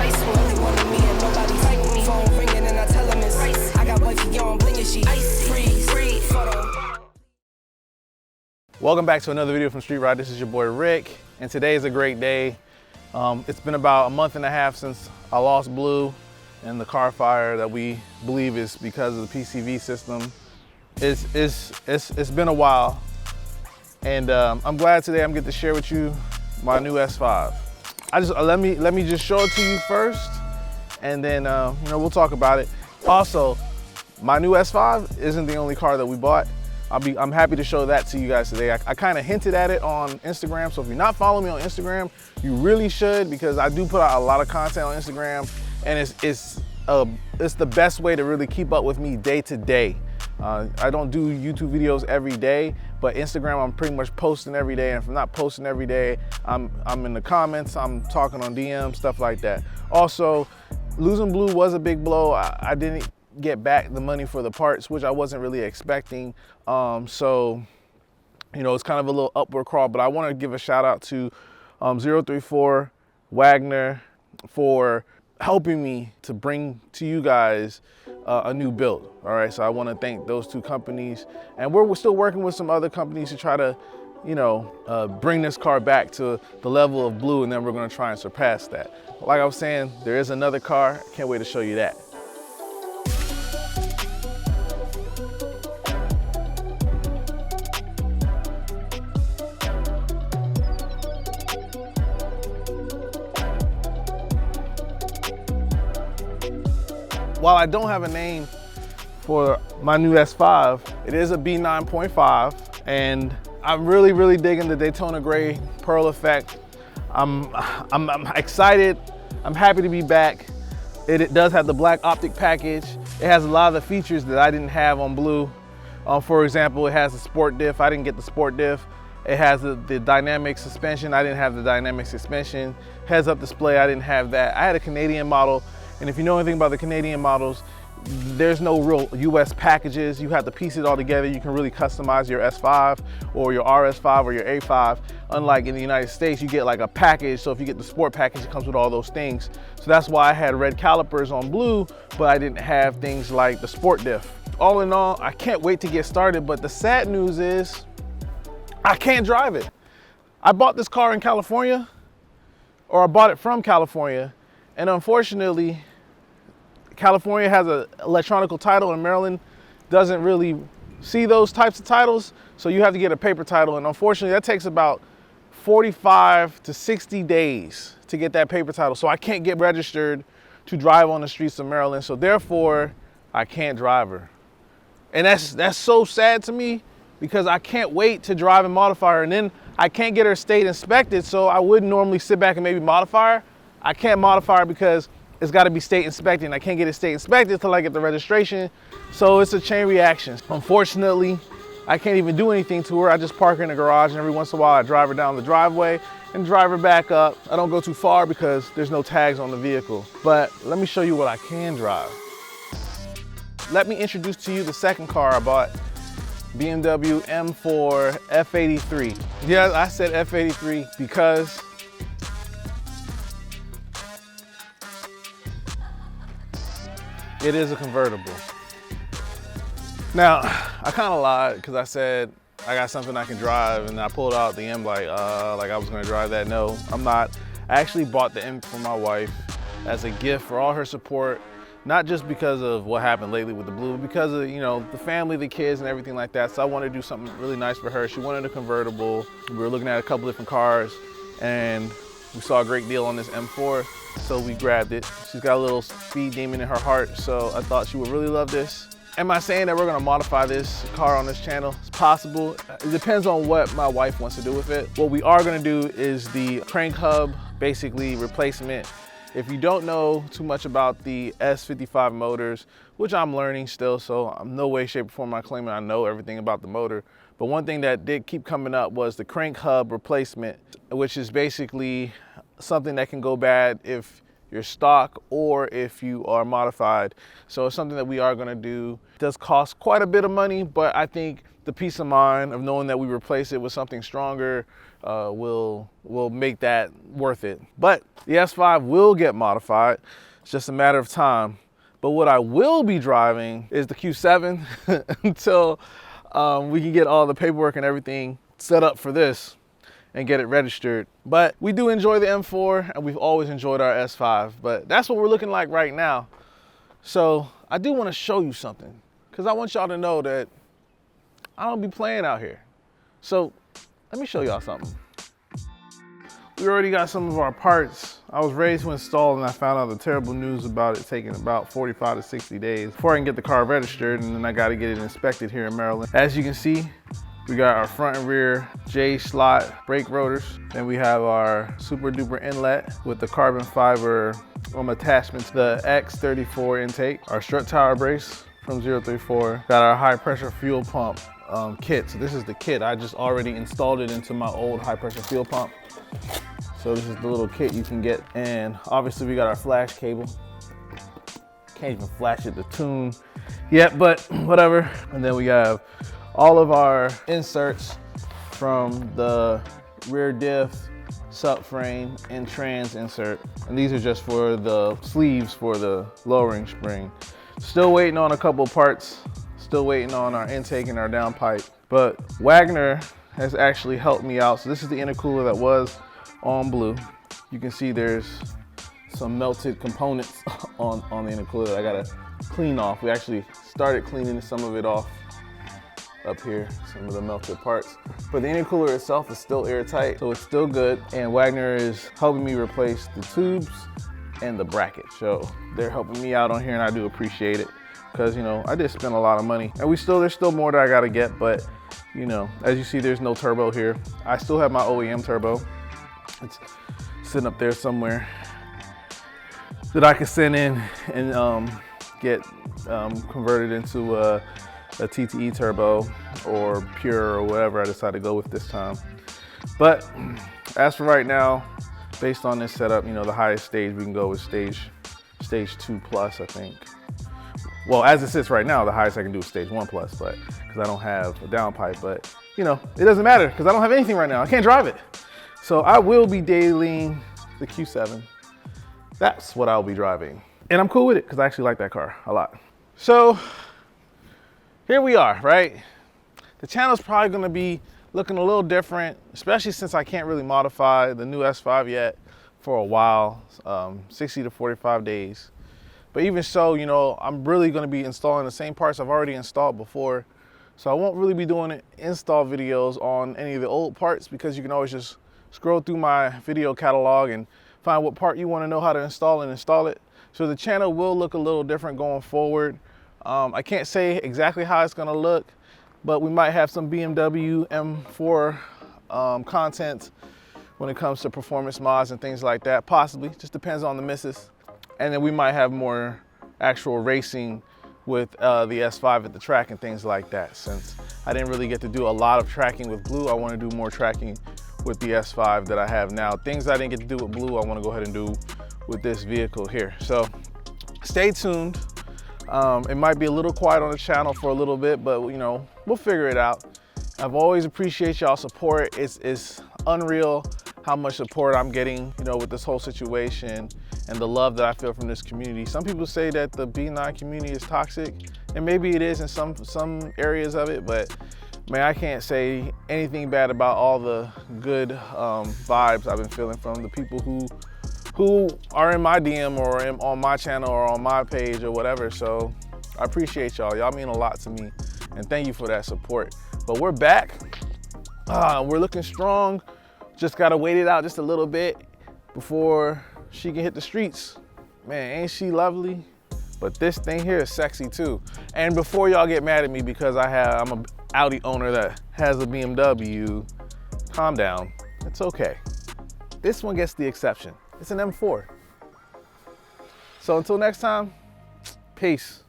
ice one. They wanted me and nobody fighting me. Phone ringing and I tell them it's ice. I got wifey on bling and she ice. Freeze, photo. Welcome back to another video from Street Ride. This is your boy Rick, and today is a great day. It's been about a month and a half since I lost Blue in the car fire that we believe is because of the PCV system. It's been a while, and I'm glad today I'm getting to share with you my new S5. Let me just show it to you first, and then we'll talk about it. Also, my new S5 isn't the only car that we bought. I'm happy to show that to you guys today. I kind of hinted at it on Instagram, so if you're not following me on Instagram, you really should, because I do put out a lot of content on Instagram, and it's the best way to really keep up with me day to day. I don't do YouTube videos every day, but Instagram I'm pretty much posting every day, and if I'm not posting every day, I'm in the comments, I'm talking on DM, stuff like that. Also, losing Blue was a big blow. I didn't get back the money for the parts, which I wasn't really expecting. So, it's kind of a little upward crawl, but I want to give a shout out to 034 Wagner for helping me to bring to you guys a new build. All right, so I want to thank those two companies, and we're still working with some other companies to try to bring this car back to the level of Blue, and then we're going to try and surpass that. Like I was saying, there is another car. Can't wait to show you that. While I don't have a name for my new S5, it is a B9.5, and I'm really digging the Daytona Gray Pearl effect. I'm excited. I'm happy to be back. It does have the black optic package. It has a lot of the features that I didn't have on Blue. For example, it has the sport diff. I didn't get the sport diff. It has the dynamic suspension. I didn't have the dynamic suspension. Heads-up display. I didn't have that. I had a Canadian model. And if you know anything about the Canadian models, there's no real US packages. You have to piece it all together. You can really customize your S5 or your RS5 or your A5. Unlike in the United States, you get like a package. So if you get the sport package, it comes with all those things. So that's why I had red calipers on Blue, but I didn't have things like the sport diff. All in all, I can't wait to get started, but the sad news is I can't drive it. I bought this car in California, or I bought it from California, and unfortunately, California has an electronic title, and Maryland doesn't really see those types of titles, so you have to get a paper title, and unfortunately that takes about 45 to 60 days to get that paper title, so I can't get registered to drive on the streets of Maryland, so therefore I can't drive her. And that's so sad to me, because I can't wait to drive and modify her, and then I can't get her state inspected, so I wouldn't normally sit back and maybe modify her. I can't modify her because it's got to be state inspected, and I can't get it state inspected until I get the registration. So it's a chain reaction. Unfortunately, I can't even do anything to her. I just park her in the garage, and every once in a while I drive her down the driveway and drive her back up. I don't go too far because there's no tags on the vehicle. But let me show you what I can drive. Let me introduce to you the second car I bought, BMW M4 F83. Yeah, I said F83 because it is a convertible. Now, I kind of lied because I said I got something I can drive, and I pulled out the M like I was gonna drive that. No, I'm not. I actually bought the M for my wife as a gift for all her support, not just because of what happened lately with the Blue, but because of the family, the kids, and everything like that. So I wanted to do something really nice for her. She wanted a convertible. We were looking at a couple different cars, and we saw a great deal on this M4. So we grabbed it. She's got a little speed demon in her heart, so I thought she would really love this. Am I saying that we're gonna modify this car on this channel? It's possible. It depends on what my wife wants to do with it. What we are gonna do is the crank hub, basically replacement. If you don't know too much about the S55 motors, which I'm learning still, so I'm no way, shape, or form I'm claiming I know everything about the motor. But one thing that did keep coming up was the crank hub replacement, which is basically something that can go bad if you're stock or if you are modified. So it's something that we are gonna do. It does cost quite a bit of money, but I think the peace of mind of knowing that we replace it with something stronger will make that worth it. But the S5 will get modified. It's just a matter of time. But what I will be driving is the Q7 until we can get all the paperwork and everything set up for this and get it registered. But we do enjoy the M4, and we've always enjoyed our S5, but that's what we're looking like right now. So I do want to show you something, because I want y'all to know that I don't be playing out here. So let me show y'all something. We already got some of our parts. I was ready to install, and I found out the terrible news about it taking about 45 to 60 days before I can get the car registered, and then I got to get it inspected here in Maryland. As you can see, we got our front and rear J slot brake rotors. Then we have our super duper inlet with the carbon fiber attachment to the X34 intake. Our strut tower brace from 034. Got our high pressure fuel pump kit. So this is the kit. I just already installed it into my old high pressure fuel pump. So this is the little kit you can get. And obviously we got our flash cable. Can't even flash it to tune yet, but whatever. And then we have all of our inserts from the rear diff, subframe, and trans insert. And these are just for the sleeves for the lowering spring. Still waiting on a couple parts. Still waiting on our intake and our downpipe. But Wagner has actually helped me out. So this is the intercooler that was on blue. You can see there's some melted components on the intercooler that I gotta clean off. We actually started cleaning some of it off up here, some of the melted parts. But the intercooler itself is still airtight, so it's still good. And Wagner is helping me replace the tubes and the bracket. So they're helping me out on here, and I do appreciate it, because you know, I did spend a lot of money. And there's still more that I gotta get, but you know, as you see, there's no turbo here. I still have my OEM turbo. It's sitting up there somewhere that I can send in and get converted into a TTE turbo or pure or whatever I decide to go with this time. But as for right now, based on this setup, you know, the highest stage we can go is stage 2 plus, I think. Well, as it sits right now, the highest I can do is stage 1 plus, but because I don't have a downpipe. But you know, it doesn't matter because I don't have anything right now. I can't drive it. So I will be dailying the Q7. That's what I'll be driving. And I'm cool with it because I actually like that car a lot. So here we are, right? The channel's probably gonna be looking a little different, especially since I can't really modify the new S5 yet for a while, 60 to 45 days. But even so, you know, I'm really gonna be installing the same parts I've already installed before. So I won't really be doing install videos on any of the old parts, because you can always just scroll through my video catalog and find what part you wanna know how to install and install it. So the channel will look a little different going forward. I can't say exactly how it's gonna look, but we might have some BMW M4 content when it comes to performance mods and things like that, possibly. Just depends on the missus. And then we might have more actual racing with the S5 at the track and things like that. Since I didn't really get to do a lot of tracking with Blue, I want to do more tracking with the S5 that I have now. Things I didn't get to do with Blue, I want to go ahead and do with this vehicle here. So stay tuned. It might be a little quiet on the channel for a little bit, but you know, we'll figure it out. I've always appreciated y'all support. It's unreal how much support I'm getting, you know, with this whole situation and the love that I feel from this community. Some people say that the B9 community is toxic, and maybe it is in some areas of it, but man, I can't say anything bad about all the good vibes I've been feeling from the people who are in my DM or on my channel or on my page or whatever. So I appreciate y'all. Y'all mean a lot to me, and thank you for that support. But we're back. We're looking strong. Just gotta wait it out just a little bit before she can hit the streets. Man, ain't she lovely? But this thing here is sexy too. And before y'all get mad at me because I'm an Audi owner that has a BMW, calm down. It's okay. This one gets the exception. It's an M4. So until next time, peace.